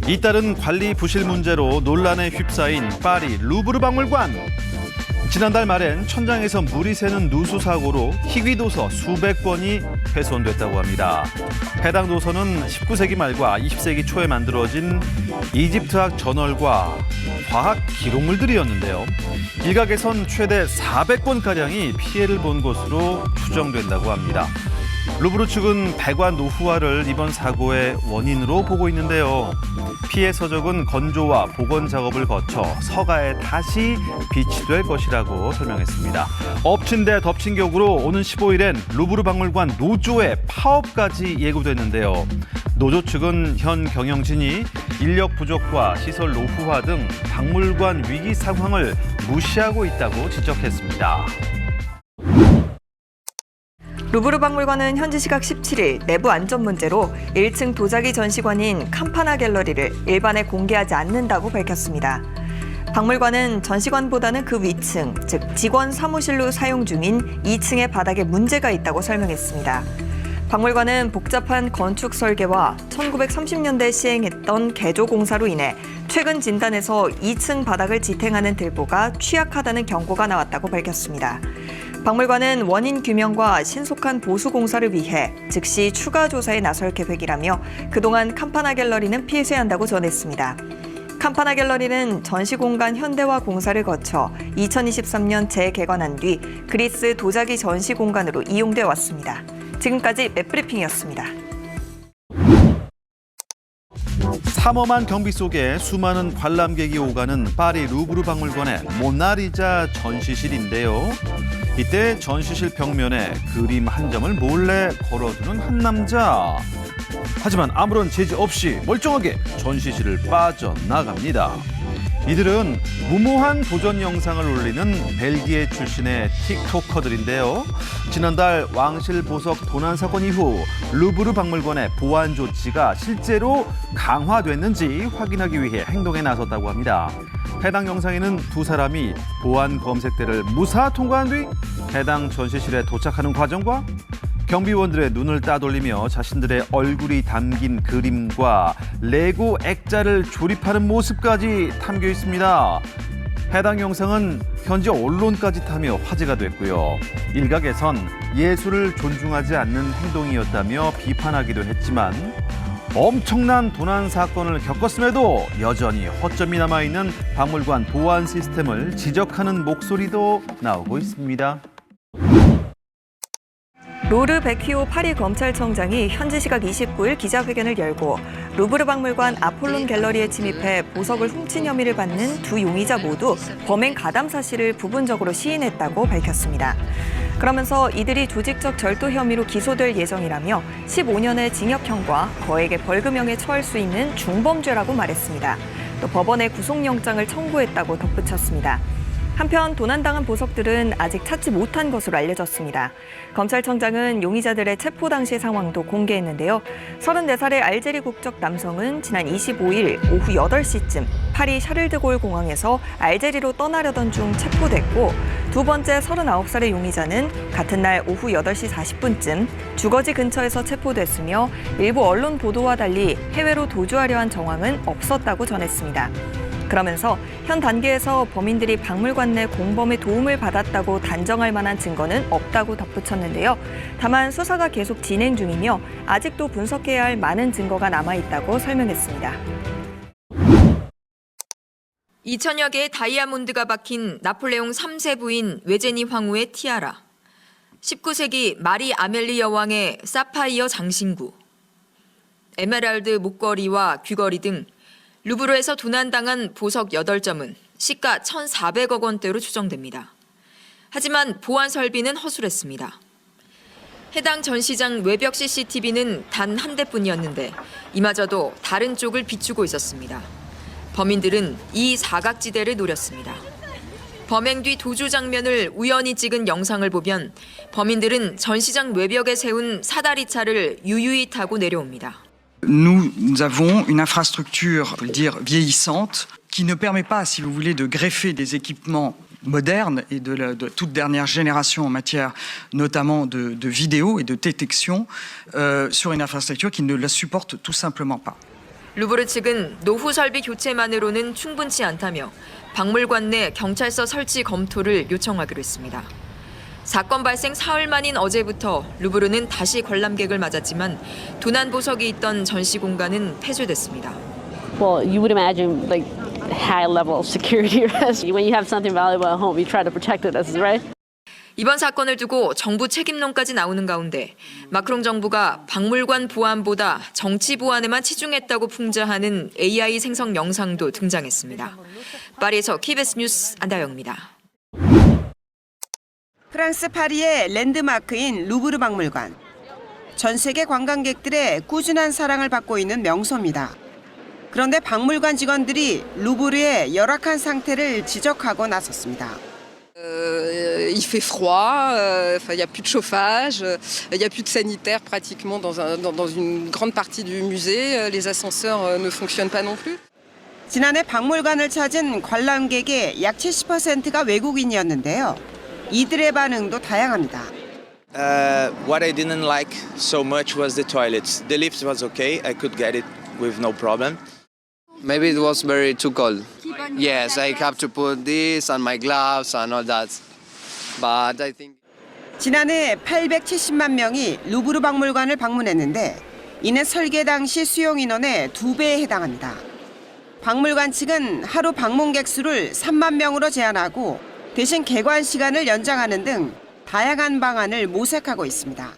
잇따른 관리 부실 문제로 논란에 휩싸인 파리 루브르 박물관. 지난달 말엔 천장에서 물이 새는 누수 사고로 희귀 도서 수백 권이 훼손됐다고 합니다. 해당 도서는 19세기 말과 20세기 초에 만들어진 이집트학 저널과 과학 기록물들이었는데요. 일각에선 최대 400권가량이 피해를 본 것으로 추정된다고 합니다. 루브르 측은 배관 노후화를 이번 사고의 원인으로 보고 있는데요. 피해 서적은 건조와 복원 작업을 거쳐 서가에 다시 비치될 것이라고 설명했습니다. 엎친 데 덮친 격으로 오는 15일엔 루브르 박물관 노조의 파업까지 예고됐는데요. 노조 측은 현 경영진이 인력 부족과 시설 노후화 등 박물관 위기 상황을 무시하고 있다고 지적했습니다. 루브르 박물관은 현지 시각 17일 내부 안전 문제로 1층 도자기 전시관인 캄파나 갤러리를 일반에 공개하지 않는다고 밝혔습니다. 박물관은 전시관보다는 그 위층, 즉 직원 사무실로 사용 중인 2층의 바닥에 문제가 있다고 설명했습니다. 박물관은 복잡한 건축 설계와 1930년대 시행했던 개조 공사로 인해 최근 진단에서 2층 바닥을 지탱하는 들보가 취약하다는 경고가 나왔다고 밝혔습니다. 박물관은 원인 규명과 신속한 보수 공사를 위해 즉시 추가 조사에 나설 계획이라며 그동안 캄파나 갤러리는 폐쇄한다고 전했습니다. 캄파나 갤러리는 전시공간 현대화 공사를 거쳐 2023년 재개관한 뒤 그리스 도자기 전시공간으로 이용돼 왔습니다. 지금까지 맵브리핑이었습니다. 삼엄한 경비 속에 수많은 관람객이 오가는 파리 루브르 박물관의 모나리자 전시실인데요. 이때 전시실 벽면에 그림 한 점을 몰래 걸어두는 한 남자. 하지만 아무런 제지 없이 멀쩡하게 전시실을 빠져나갑니다. 이들은 무모한 도전 영상을 올리는 벨기에 출신의 틱토커들인데요. 지난달 왕실 보석 도난 사건 이후 루브르 박물관의 보안 조치가 실제로 강화됐는지 확인하기 위해 행동에 나섰다고 합니다. 해당 영상에는 두 사람이 보안 검색대를 무사 통과한 뒤 해당 전시실에 도착하는 과정과 경비원들의 눈을 따돌리며 자신들의 얼굴이 담긴 그림과 레고 액자를 조립하는 모습까지 담겨 있습니다. 해당 영상은 현지 언론까지 타며 화제가 됐고요. 일각에선 예술을 존중하지 않는 행동이었다며 비판하기도 했지만 엄청난 도난 사건을 겪었음에도 여전히 허점이 남아있는 박물관 보안 시스템을 지적하는 목소리도 나오고 있습니다. 로르 베키오 파리 검찰청장이 현지 시각 29일 기자회견을 열고 루브르 박물관 아폴론 갤러리에 침입해 보석을 훔친 혐의를 받는 두 용의자 모두 범행 가담 사실을 부분적으로 시인했다고 밝혔습니다. 그러면서 이들이 조직적 절도 혐의로 기소될 예정이라며 15년의 징역형과 거액의 벌금형에 처할 수 있는 중범죄라고 말했습니다. 또 법원에 구속영장을 청구했다고 덧붙였습니다. 한편 도난당한 보석들은 아직 찾지 못한 것으로 알려졌습니다. 검찰청장은 용의자들의 체포 당시 상황도 공개했는데요. 34살의 알제리 국적 남성은 지난 25일 오후 8시쯤 파리 샤를드골 공항에서 알제리로 떠나려던 중 체포됐고 두 번째 39살의 용의자는 같은 날 오후 8시 40분쯤 주거지 근처에서 체포됐으며 일부 언론 보도와 달리 해외로 도주하려 한 정황은 없었다고 전했습니다. 그러면서 현 단계에서 범인들이 박물관 내 공범의 도움을 받았다고 단정할 만한 증거는 없다고 덧붙였는데요. 다만 수사가 계속 진행 중이며 아직도 분석해야 할 많은 증거가 남아있다고 설명했습니다. 2천여 개의 다이아몬드가 박힌 나폴레옹 3세 부인 외제니 황후의 티아라, 19세기 마리 아멜리 여왕의 사파이어 장신구, 에메랄드 목걸이와 귀걸이 등 루브르에서 도난당한 보석 8점은 시가 1,400억 원대로 추정됩니다. 하지만 보안 설비는 허술했습니다. 해당 전시장 외벽 CCTV는 단 한 대뿐이었는데 이마저도 다른 쪽을 비추고 있었습니다. 범인들은 이 사각지대를 노렸습니다. 범행 뒤 도주 장면을 우연히 찍은 영상을 보면 범인들은 전시장 외벽에 세운 사다리차를 유유히 타고 내려옵니다. Nous avons une infrastructure, on peut le dire, vieillissante, qui ne permet pas, si vous voulez, de greffer des équipements modernes et de toute dernière génération en matière notamment de vidéo et de détection sur une infrastructure qui ne la supporte tout simplement pas. 루브르 측은 노후 설비 교체만으로는 충분치 않다며 박물관 내 경찰서 설치 검토를 요청하기로 했습니다. 사건 발생 사흘 만인 어제부터 루브르는 다시 관람객을 맞았지만 도난 보석이 있던 전시 공간은 폐쇄됐습니다. Well, you would imagine like high level of security risk. When you have something valuable at home, you try to protect it, right? 이번 사건을 두고 정부 책임론까지 나오는 가운데 마크롱 정부가 박물관 보안보다 정치 보안에만 치중했다고 풍자하는 AI 생성 영상도 등장했습니다. 파리에서 KBS 뉴스 안다영입니다. 프랑스 파리의 랜드마크인 루브르 박물관. 전 세계 관광객들의 꾸준한 사랑을 받고 있는 명소입니다. 그런데 박물관 직원들이 루브르의 열악한 상태를 지적하고 나섰습니다. Il fait froid, il n'y a plus de chauffage, il n'y a plus de sanitaire pratiquement dans une grande partie du musée. Les ascenseurs ne fonctionnent pas non plus. 지난해 박물관을 찾은 관람객의 약 70%가 외국인이었는데요. 이들의 반응도 다양합니다. What I didn't like so much was the toilets. The lift was okay. I could get it with no problem. Maybe it was very too cold. Yes, I have to put this on my gloves and all that. But I think 지난해 870만 명이 루브르 박물관을 방문했는데 이는 설계 당시 수용 인원의 2배에 해당합니다. 박물관 측은 하루 방문객 수를 3만 명으로 제한하고 대신 개관 시간을 연장하는 등 다양한 방안을 모색하고 있습니다.